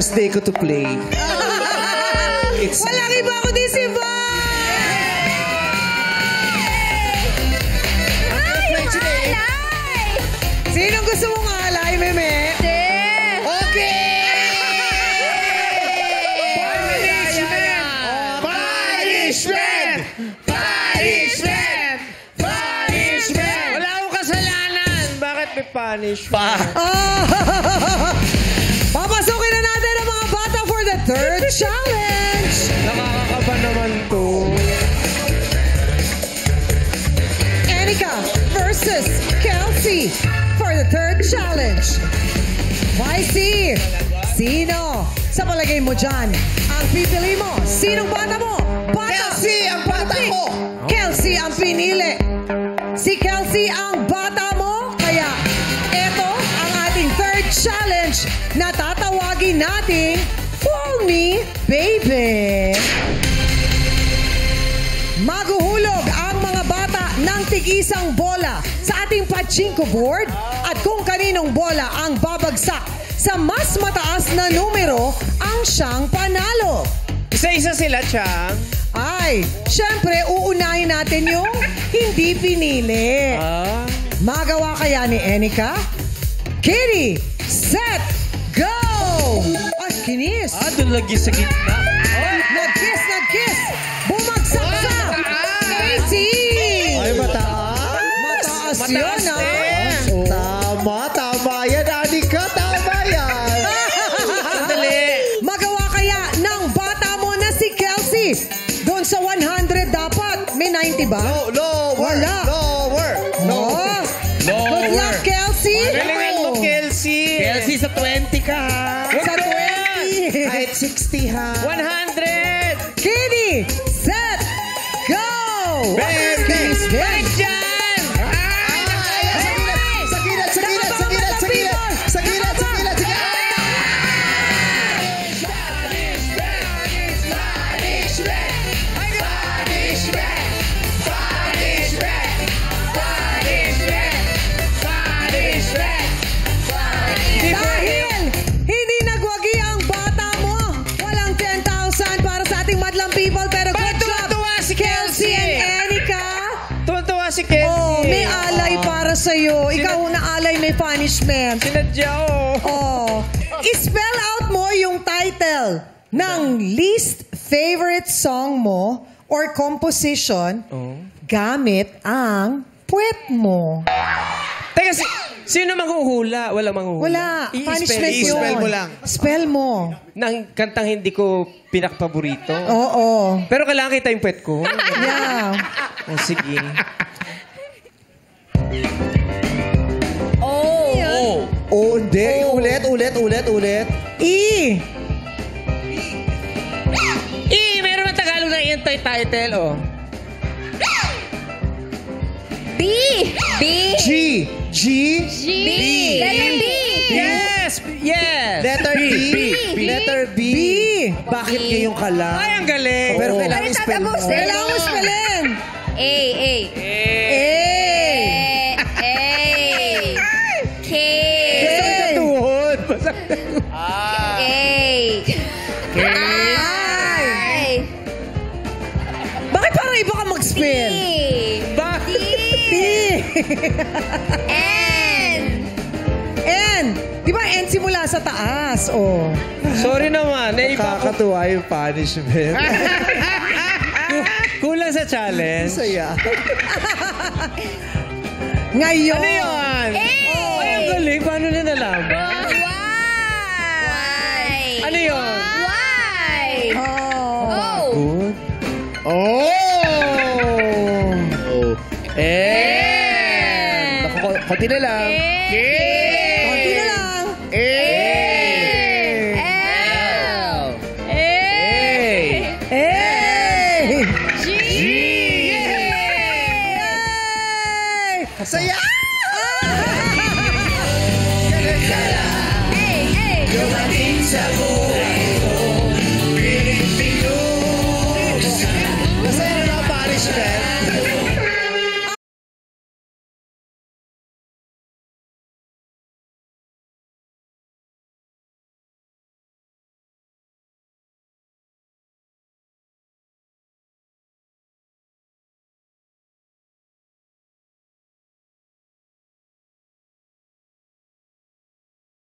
first day ko to play. Walang iba ko din si Von! Sinong gusto mong alay, Meme? Okay! Punishment! Punishment! Punishment! Wala akong kasalanan. Bakit may punishment? Papasukin na natin ang mga bata for the third challenge. Nakakakaba naman to. Anika versus Kelsey for the third challenge. YC, sino sa palagay mo dyan ang pipili mo? Sinong bata mo? Kelsey, ang bata ko! Kelsey ang pinili. Si Kelsey ang bata mo. Kaya eto ang ating third challenge na tatawagin nating Fool Me, Baby. Maguhulog ang mga bata ng tig-isang bola sa ating pachinko board at kung kaninong bola ang babagsak sa mas mataas na numero ang siyang panalo. Isa-isa sila, Chang. Ay, syempre uunahin natin yung hindi pinili. Magawa kaya ni Anika? Kitty, set, go! Ay, kinis. Doon lagi sa gitna. Nag-kiss. Bumagsak sa Casey. Ay, mataas. Mataas yun, ha? Tama yan, Anika. Tama yan. Magawa kaya ng bata mo na si Kelsey? Doon sa 100 dapat. May 90 ba? Lower. Wala. Lower. Oh. Good luck, Kelsey. Galingan mo, Kelsey. Kelsey, sa 20 ka, ha? Sa 20. Kahit 60, ha? 100! Kitty, set, go! Kinis, Balik dyan! Sa gilid. Dahil hindi nagwagi ang bata mo, walang 10,000 para sa ating madlang people. Pero good job, tuwa si Kelsey and Anika. Tuwan-tuwa si Kelsey. Oh, may alay para sa'yo. Ikaw na alay, may punishment. Sinadya, Oh, i-spell out mo yung title ng least favorite song mo or composition gamit ang puwet mo. Teka, sino manghuhula? Walang manghuhula. Wala. Punishment yun. I-spell mo lang. Spell mo. Nang kantang hindi ko pinakapaborito. Oo. Pero kailangan kita yung pet ko. Yeah. Sige. Oh, hindi. Ulit. E. Meron ng Tagalog na title, B. G. Letter B. Yes! Letter B. Letter B. B. Bakit ngayong ka lang? Ay, ang galing! Pero kailangan Ano spell mo. tatapos? Kailangan mo spellin. A. K. Tuhod! Ay. Bakit parang iba ka mag-spell? T. N. Di ba N simula sa taas? Oh. Sorry naman. Kakatuwa yung punishment. Kulang sa challenge. Saya. Ngayon. Ano yun? Ay, ang galing. Paano na nalaman? Ano yun? Good. Konti na lang. Konti na lang. Saya! Dumating sa buhay.